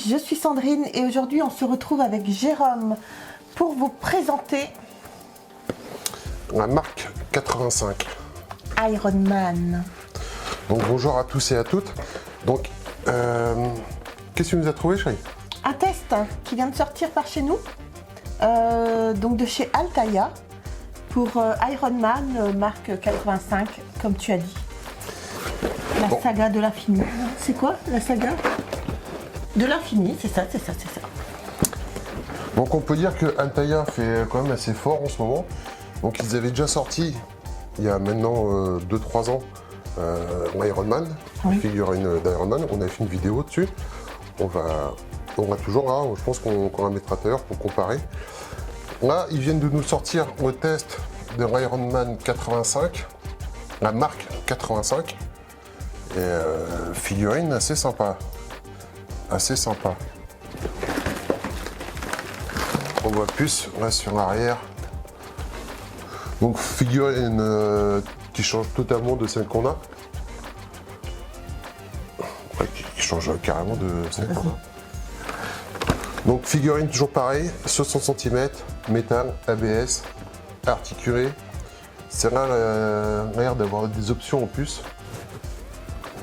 je suis Sandrine et aujourd'hui on se retrouve avec Jérôme pour vous présenter la marque 85 Ironman. Donc bonjour à tous et à toutes. Donc qu'est-ce que tu nous as trouvé, chérie? Un test qui vient de sortir par chez nous, donc de chez Altaïa pour Ironman marque 85 comme tu as dit. La saga de l'infini. C'est quoi la saga de l'infini? C'est ça. Donc on peut dire que Altaïa fait quand même assez fort en ce moment. Donc ils avaient déjà sorti il y a maintenant 2-3 ans l'Ironman, la figurine d'Ironman. On a fait une vidéo dessus. On va toujours là, je pense qu'on la mettra tout à l'heure pour comparer. Là, ils viennent de nous sortir le test de l'Ironman 85, la marque 85. Et figurine assez sympa. On voit plus là sur l'arrière. Donc figurine qui change totalement de celle qu'on a. Ouais, qui change carrément de celle qu'on a. Donc figurine toujours pareil, 60 cm, métal, ABS, articulé. Celle-là a l'air d'avoir des options en plus.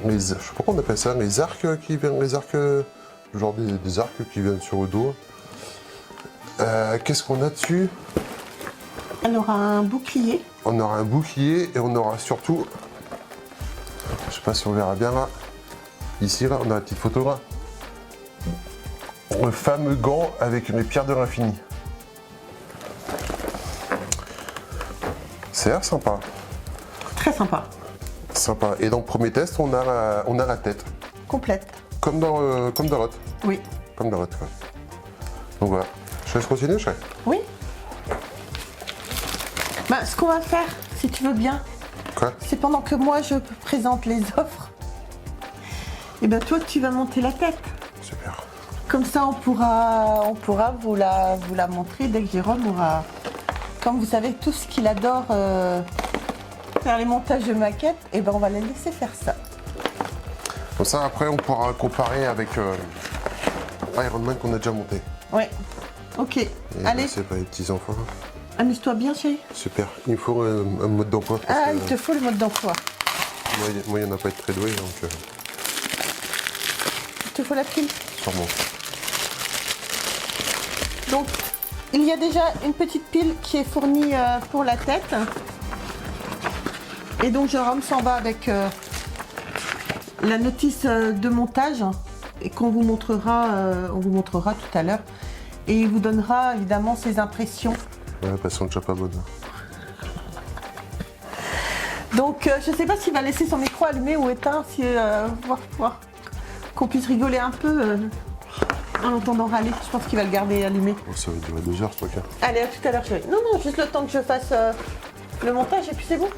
Je sais pas comment on appelle ça, les arcs qui viennent, genre des arcs qui viennent sur le dos. Qu'est-ce qu'on a dessus? Elle aura un bouclier. On aura un bouclier et on aura surtout, je sais pas si on verra bien là, ici là, on a la petite photo là, le fameux gant avec les pierres de l'infini. C'est l'air sympa. Très sympa. Sympa. Et dans le premier test, on a la tête. Complète. Comme dans l'autre. Oui. Comme dans l'autre. Donc voilà. Je laisse continuer, chérie? Oui. Bah, ce qu'on va faire, si tu veux bien, c'est pendant que moi je présente les offres, et ben toi tu vas monter la tête. Super. Comme ça on pourra vous la montrer dès que Jérôme aura, comme vous savez tout ce qu'il adore faire les montages de maquettes, et ben on va les laisser faire ça. Comme ça après on pourra comparer avec Ironman qu'on a déjà monté. Ouais. Ok. Et allez. C'est pas les petits enfants. Amuse-toi bien, chérie. Super. Il me faut un mode d'emploi. Ah, il te faut le mode d'emploi. Moi, il n'y en a pas être très doué, donc... Il te faut la pile. Sûrement. Donc, il y a déjà une petite pile qui est fournie pour la tête. Et donc, Jérôme s'en va avec la notice de montage et qu'on vous montrera, on vous montrera tout à l'heure. Et il vous donnera évidemment ses impressions. Ouais, parce qu'on n'est déjà pas bonne. Donc, je ne sais pas s'il va laisser son micro allumé ou éteint, si, voir qu'on puisse rigoler un peu en entendant râler. Je pense qu'il va le garder allumé. Oh, ça va durer 2 heures, ce truc. Allez, à tout à l'heure, chérie. Non, juste le temps que je fasse le montage et puis c'est bon.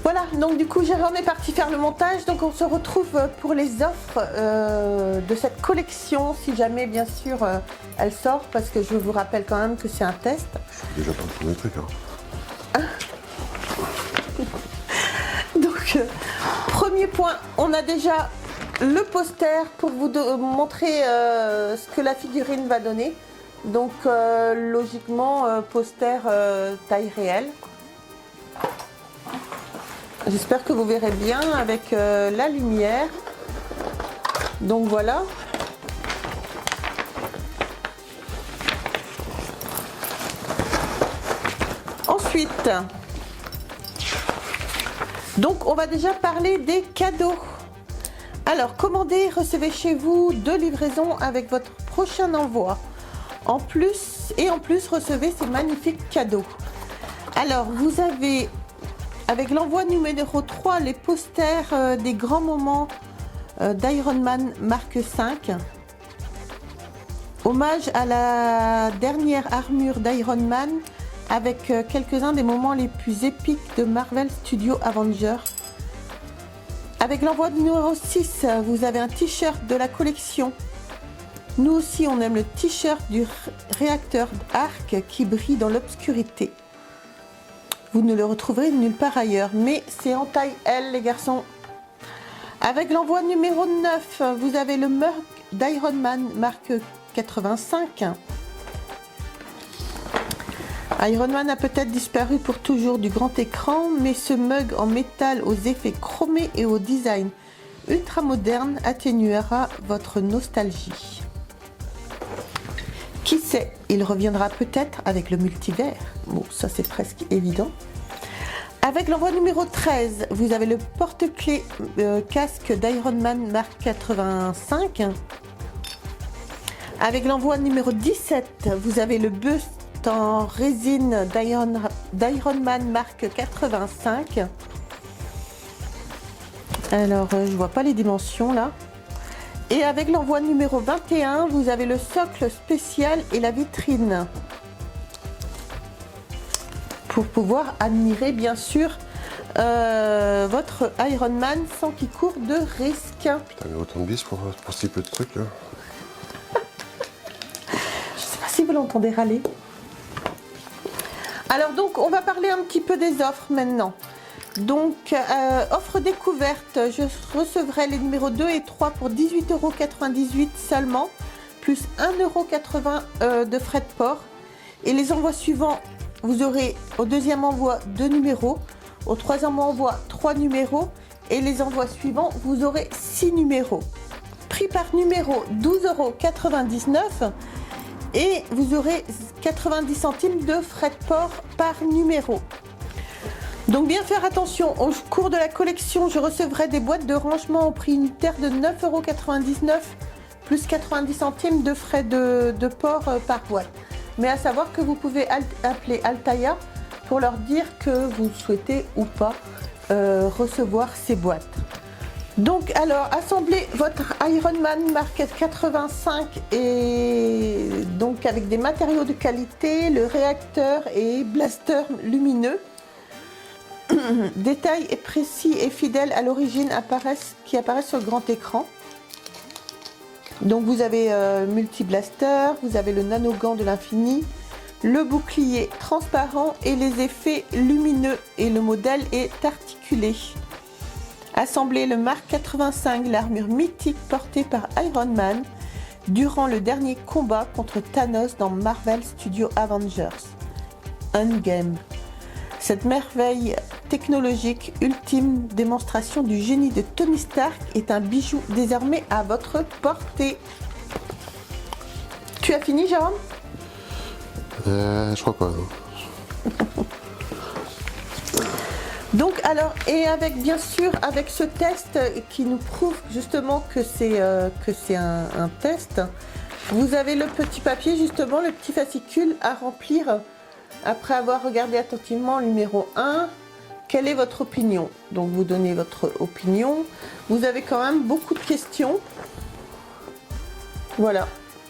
Voilà, donc du coup, Jérôme est parti faire le montage. Donc, on se retrouve pour les offres de cette collection, si jamais, bien sûr, elle sort. Parce que je vous rappelle quand même que c'est un test. Je suis déjà pas le premier truc, hein. Donc, premier point, on a déjà le poster pour vous montrer ce que la figurine va donner. Donc, logiquement, poster taille réelle. J'espère que vous verrez bien avec la lumière. Donc voilà. Ensuite, donc on va déjà parler des cadeaux. Alors, commandez, recevez chez vous 2 livraisons avec votre prochain envoi. En plus, recevez ces magnifiques cadeaux. Alors, vous avez... Avec l'envoi numéro 3, les posters des grands moments d'Ironman marque 5. Hommage à la dernière armure d'Ironman avec quelques-uns des moments les plus épiques de Marvel Studios Avengers. Avec l'envoi numéro 6, vous avez un t-shirt de la collection. Nous aussi, on aime le t-shirt du réacteur Arc qui brille dans l'obscurité. Vous ne le retrouverez nulle part ailleurs, mais c'est en taille L, les garçons. Avec l'envoi numéro 9, vous avez le mug d'Iron Man marque 85. Iron Man a peut-être disparu pour toujours du grand écran, mais ce mug en métal aux effets chromés et au design ultra moderne atténuera votre nostalgie. Qui sait, il reviendra peut-être avec le multivers. Bon, ça c'est presque évident. Avec l'envoi numéro 13, vous avez le porte-clés casque d'Iron Man marque 85. Avec l'envoi numéro 17, vous avez le buste en résine d'Iron Man marque 85. Alors, je vois pas les dimensions là. Et avec l'envoi numéro 21, vous avez le socle spécial et la vitrine. Pour pouvoir admirer bien sûr votre Iron Man sans qu'il court de risque. Putain, mais autant de bis pour si peu de trucs là. Je sais pas si vous l'entendez râler. Alors donc, on va parler un petit peu des offres maintenant. Donc, offre découverte, je recevrai les numéros 2 et 3 pour 18,98 € seulement, plus 1,80 € de frais de port. Et les envois suivants, vous aurez au deuxième envoi 2 numéros, au troisième envoi 3 numéros, et les envois suivants, vous aurez 6 numéros. Prix par numéro 12,99 € et vous aurez 90 centimes de frais de port par numéro. Donc bien faire attention, au cours de la collection, je recevrai des boîtes de rangement au prix unitaire de 9,99 € plus 90 centimes de frais de port par boîte. Mais à savoir que vous pouvez appeler Altaïa pour leur dire que vous souhaitez ou pas recevoir ces boîtes. Donc alors, assemblez votre Iron Man marque 85 et donc avec des matériaux de qualité, le réacteur et blaster lumineux. Détails et précis et fidèles à l'origine qui apparaissent sur le grand écran. Donc vous avez multi-blaster, vous avez le nano-gant de l'infini, le bouclier transparent et les effets lumineux et le modèle est articulé. Assemblez le Mark 85, l'armure mythique portée par Iron Man durant le dernier combat contre Thanos dans Marvel Studios Avengers Endgame. Cette merveille technologique, ultime démonstration du génie de Tony Stark, est un bijou désormais à votre portée. Tu as fini, Jérôme ? Je crois pas. Donc alors, et avec bien sûr, avec ce test qui nous prouve justement que c'est un test, vous avez le petit papier, justement, le petit fascicule à remplir. Après avoir regardé attentivement le numéro 1, quelle est votre opinion? Donc vous donnez votre opinion. Vous avez quand même beaucoup de questions. Voilà,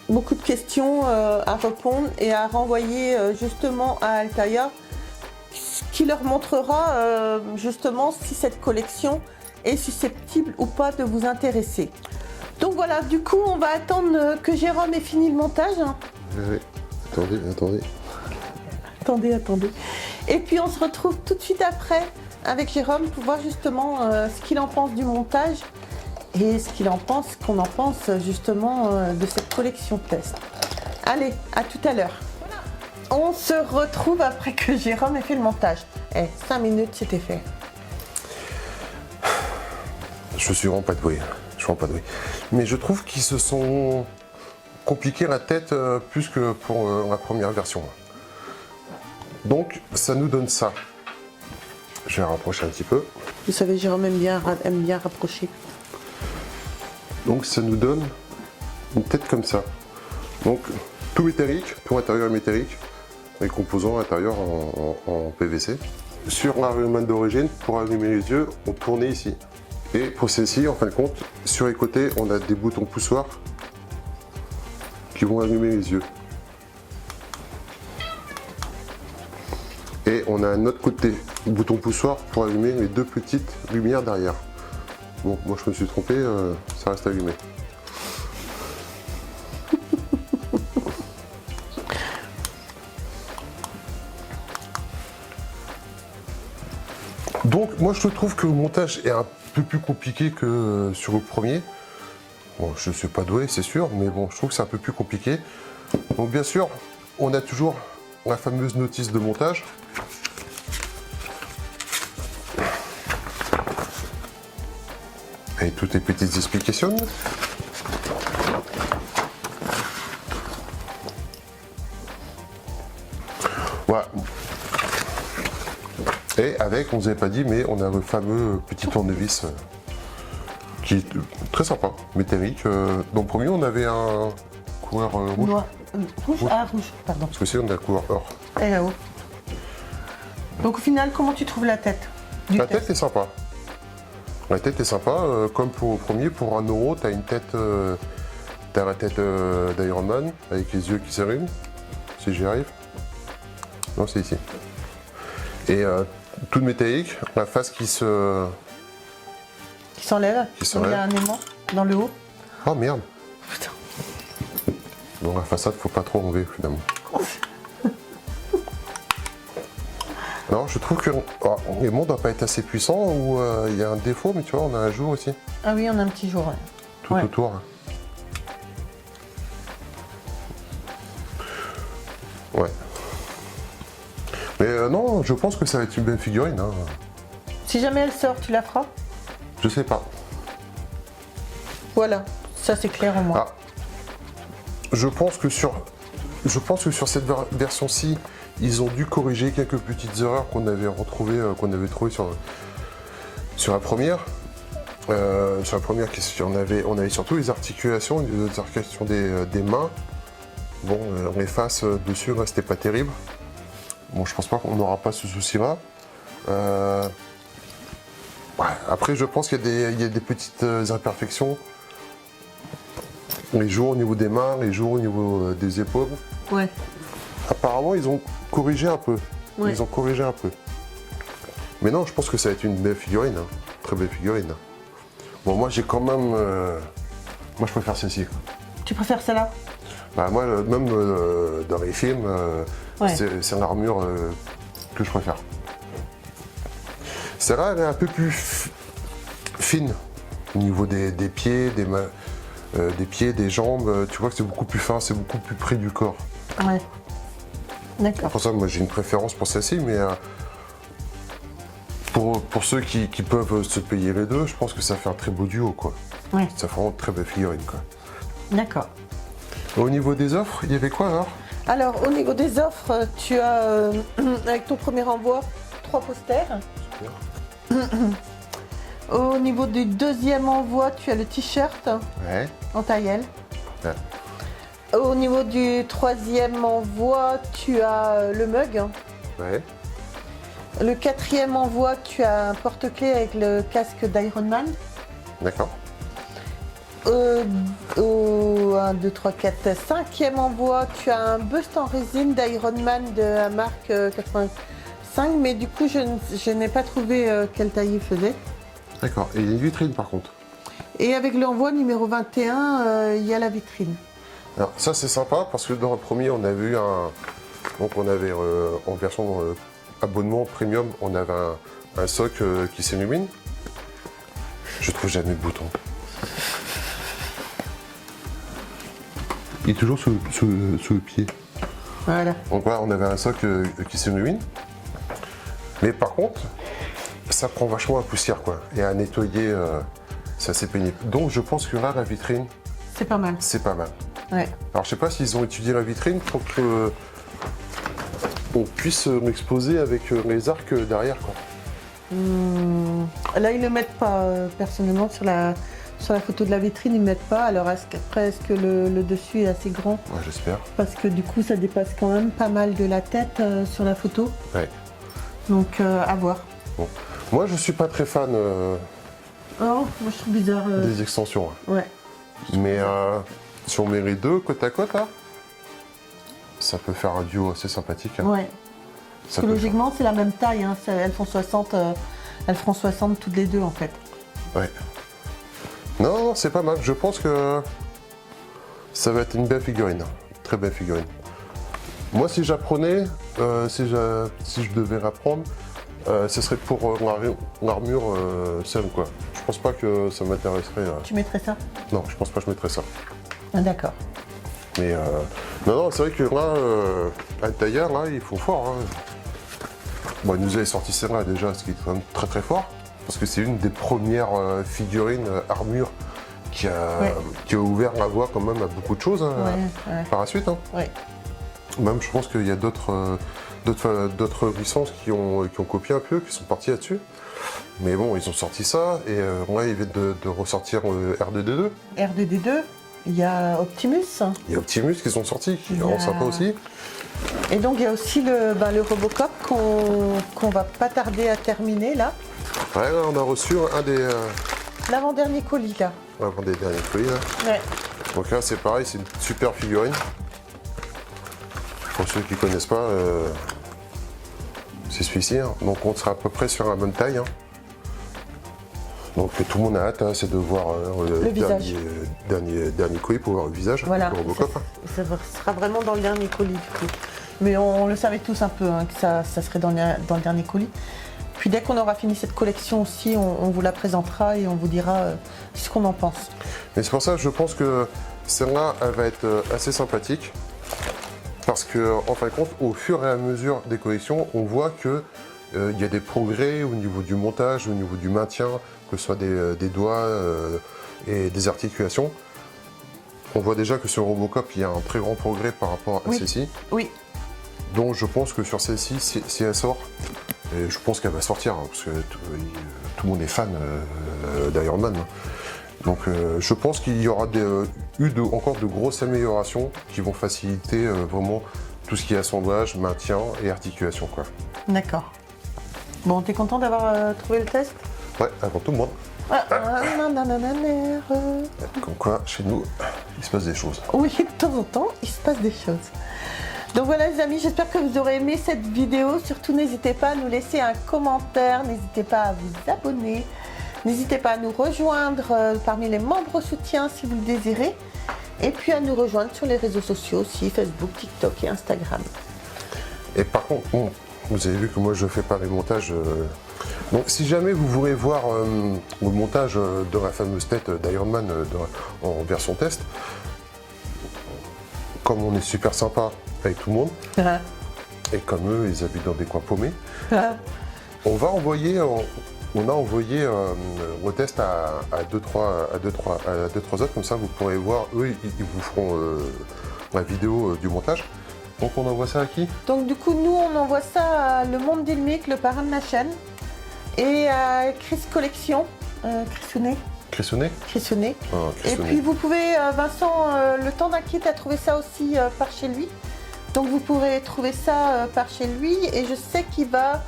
beaucoup de questions à répondre et à renvoyer justement à Altaïa, ce qui leur montrera justement si cette collection est susceptible ou pas de vous intéresser. Donc voilà, du coup on va attendre que Jérôme ait fini le montage. Oui, attendez. Attendez. Et puis on se retrouve tout de suite après avec Jérôme pour voir justement ce qu'il en pense du montage et qu'on en pense justement de cette collection test. Allez, à tout à l'heure. On se retrouve après que Jérôme ait fait le montage. 5 minutes, c'était fait. Je suis vraiment pas doué. Mais je trouve qu'ils se sont compliqués la tête plus que pour la première version. Donc ça nous donne ça. Je vais rapprocher un petit peu. Vous savez, Jérôme aime bien rapprocher. Donc ça nous donne une tête comme ça. Donc tout métallique, tout intérieur métallique, les composants intérieurs en PVC. Sur l'Iron Man d'origine, pour allumer les yeux, on tournait ici. Et pour celle-ci, en fin de compte, sur les côtés, on a des boutons poussoirs qui vont allumer les yeux. Et on a un autre côté, bouton poussoir pour allumer les deux petites lumières derrière. Bon, moi je me suis trompé, ça reste allumé. Donc moi je trouve que le montage est un peu plus compliqué que sur le premier. Bon, je ne suis pas doué, c'est sûr, mais bon, je trouve que c'est un peu plus compliqué. Donc bien sûr, on a toujours la fameuse notice de montage. Et toutes les petites explications. Voilà. Et avec, on ne vous avait pas dit, mais on a le fameux petit tournevis qui est très sympa, métallique. Dans le premier, on avait un couleur rouge. Noir. Rouge. Ah, rouge, pardon. Parce que c'est on a la couleur or. Et là-haut. Donc au final, comment tu trouves la tête du La test? tête est sympa. La tête est sympa. Comme pour le premier, pour 1 euro, tu as une tête. T'as la tête d'Iron Man avec les yeux qui s'allument. Si j'y arrive. Non, c'est ici. Et toute métallique, la face qui se. Qui s'enlève. Qui s'enlève. Il y a un aimant dans le haut. Oh merde! Putain. Bon, la façade, faut pas trop enlever finalement. Non, je trouve que l'aimant doit pas être assez puissant ou il y a un défaut, mais tu vois, on a un jour aussi. Ah oui, on a un petit jour. Ouais. Tout Ouais. autour. Ouais. Mais non, je pense que ça va être une belle figurine. Hein. Si jamais elle sort, tu la feras? Je sais pas. Voilà, ça c'est clair au moins. Ah. Je pense que sur cette version-ci, ils ont dû corriger quelques petites erreurs qu'on avait retrouvées, trouvées sur la première. Sur la première, on avait surtout les articulations des mains. Bon, les faces dessus, là, c'était pas terrible. Bon, je pense pas qu'on n'aura pas ce souci-là. Ouais, après, je pense qu'il y a des petites imperfections. Les jours au niveau des mains, les jours au niveau des épaules. Ouais. Apparemment, ils ont corrigé un peu. Ouais. Ils ont corrigé un peu. Mais non, je pense que ça va être une belle figurine. Hein. Très belle figurine. Bon, moi, j'ai quand même... Moi, je préfère celle-ci. Tu préfères celle-là? Bah, moi, même dans les films, Ouais. c'est l'armure que je préfère. Celle-là, elle est un peu plus fine au niveau des pieds, des mains, des pieds, des jambes. Tu vois que c'est beaucoup plus fin, c'est beaucoup plus près du corps. Ouais. D'accord. Pour ça, moi, j'ai une préférence pour celle-ci, mais pour ceux qui peuvent se payer les deux, je pense que ça fait un très beau duo, quoi. Ouais. Ça fait vraiment une très belle figurine, quoi. D'accord. Au niveau des offres, il y avait quoi alors? Alors, au niveau des offres, tu as, avec ton premier envoi, 3 posters. Super. Au niveau du deuxième envoi, tu as le t-shirt Ouais. en taille L. Ouais. Au niveau du troisième envoi, tu as le mug. Ouais. Le quatrième envoi, tu as un porte-clés avec le casque d'Iron Man. D'accord. Au 1, 2, 3, 4, 5e envoi, tu as un buste en résine d'Iron Man de la marque 85, mais du coup, je n'ai pas trouvé quelle taille il faisait. D'accord. Et il y a une vitrine par contre. Et avec l'envoi numéro 21, il y a la vitrine. Alors ça c'est sympa parce que dans le premier on avait eu en version abonnement premium, on avait un socle qui s'illumine. Je trouve jamais le bouton. Il est toujours sous le pied. Voilà. Donc voilà, on avait un socle qui s'illumine. Mais par contre, ça prend vachement la poussière quoi. Et à nettoyer, c'est assez pénible. Donc je pense que là la vitrine, C'est pas mal. c'est pas mal. Ouais. Alors je sais pas s'ils ont étudié la vitrine pour que on puisse l'exposer avec les arcs derrière quoi. Là, ils le mettent pas personnellement sur la photo de la vitrine, ils ne mettent pas. Alors est-ce que le dessus est assez grand? Ouais, j'espère. Parce que du coup, ça dépasse quand même pas mal de la tête sur la photo. Ouais. Donc à voir. Bon. Moi je suis pas très fan Oh, moi je trouve bizarre. des extensions. Hein. Ouais. Mais si on met les deux côte à côte là, ça peut faire un duo assez sympathique. Hein. Ouais. Ça peut Psychologiquement, c'est la même taille. Hein. Elles font 60. Elles feront 60 toutes les deux en fait. faire- Ouais. Non, c'est pas mal. Je pense que ça va être une belle figurine. Très belle figurine. Moi, si j'apprenais, si je devais apprendre, ce serait pour l'armure seule, quoi. Je pense pas que ça m'intéresserait. Tu mettrais ça? Non, je pense pas que je mettrais ça. Ah, d'accord. Mais non, c'est vrai que là, à l'intérieur, là, ils font fort. Hein. Bon, ils nous avaient sorti celle-là déjà, ce qui est quand même très très fort. Parce que c'est une des premières figurines armure qui a ouvert la voie quand même à beaucoup de choses hein, par la suite. Hein. Ouais. Même je pense qu'il y a d'autres licences qui ont copié un peu, qui sont partis là-dessus. Mais bon, ils ont sorti ça et là ils viennent de ressortir R2D2. R2D2, il y a Optimus. Il y a Optimus qui sont sortis, qui est sympa aussi. Et donc il y a aussi le Robocop qu'on va pas tarder à terminer là. Ouais, là on a reçu un des... L'avant-dernier colis là. Avant des derniers colis là. Ouais. Donc là c'est pareil, c'est une super figurine. Pour ceux qui ne connaissent pas, c'est celui-ci. Hein. Donc on sera à peu près sur la même taille. Hein. Donc tout le monde a hâte, hein, c'est de voir le visage. Dernier colis pour voir le visage voilà. du Robocop. Ça sera vraiment dans le dernier colis du coup. Mais on le savait tous un peu hein, que ça serait dans le dernier colis. Puis dès qu'on aura fini cette collection aussi, on vous la présentera et on vous dira ce qu'on en pense. Et c'est pour ça que je pense que celle-là, elle va être assez sympathique. Parce qu'en fin de compte, au fur et à mesure des collections, on voit qu'il y a des progrès au niveau du montage, au niveau du maintien, que ce soit des doigts et des articulations. On voit déjà que sur Robocop, il y a un très grand progrès par rapport à celle-ci. Oui. Donc je pense que sur celle-ci, si elle sort, et je pense qu'elle va sortir, hein, parce que tout le monde est fan d'Iron Man. Hein. Donc je pense qu'il y aura encore de grosses améliorations qui vont faciliter vraiment tout ce qui est assemblage, maintien et articulation. D'accord. Bon, t'es content d'avoir trouvé le test? Ouais, avant tout le monde. Comme quoi, chez nous, il se passe des choses. Oui, de temps en temps, il se passe des choses. Donc voilà les amis, j'espère que vous aurez aimé cette vidéo. Surtout n'hésitez pas à nous laisser un commentaire, n'hésitez pas à vous abonner, n'hésitez pas à nous rejoindre parmi les membres soutiens si vous le désirez. Et puis à nous rejoindre sur les réseaux sociaux aussi, Facebook, TikTok et Instagram. Et par contre, vous avez vu que moi je fais pas les montages. Donc si jamais vous voulez voir le montage de la fameuse tête d'Iron Man en version test, comme on est super sympa avec tout le monde, et comme eux ils habitent dans des coins paumés, on a envoyé le test à 2-3 autres, comme ça vous pourrez voir, eux ils vous feront la vidéo du montage. Donc on envoie ça à qui? Donc du coup nous on envoie ça à Le Monde d'Ilmic, le parrain de la chaîne, et à Chris Collection, Crissonnet. Et puis vous pouvez, Vincent, le temps d'un kit a trouvé ça aussi par chez lui. Donc vous pourrez trouver ça par chez lui et je sais qu'il va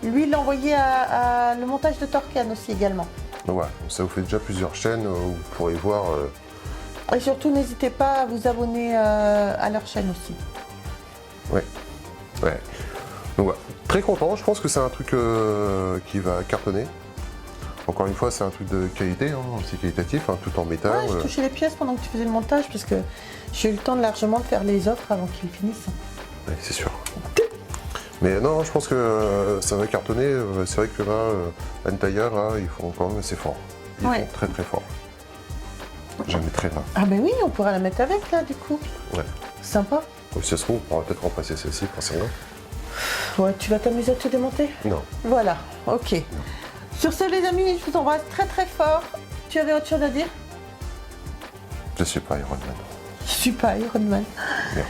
lui l'envoyer à le montage de Torcan aussi également. Donc voilà, ça vous fait déjà plusieurs chaînes où vous pourrez voir. Et surtout n'hésitez pas à vous abonner à leur chaîne aussi. Ouais. Donc voilà, très content, je pense que c'est un truc qui va cartonner. Encore une fois, c'est un truc de qualité, hein, c'est qualitatif, hein, tout en métal. Ouais, je touchais les pièces pendant que tu faisais le montage parce que j'ai eu le temps largement de faire les offres avant qu'ils finissent. Oui, c'est sûr. Mais non, je pense que ça va cartonner. C'est vrai que là, l'intérieur, là, ils font quand même assez fort. Ils font très très fort. Je la mettrai là. Ah ben oui, on pourra la mettre avec là du coup. Ouais. Sympa. Si ça se trouve, on pourra peut-être remplacer celle-ci par celle-là. Ouais, tu vas t'amuser à tout démonter? Non. Voilà, ok. Non. Sur ce les amis, je vous embrasse très très fort. Tu avais autre chose à dire? Je suis pas Iron Man. Je suis pas Iron Man. Merde.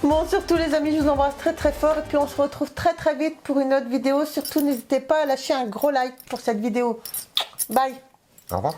Bon, surtout les amis, je vous embrasse très très fort et puis on se retrouve très très vite pour une autre vidéo. Surtout n'hésitez pas à lâcher un gros like pour cette vidéo. Bye. Au revoir.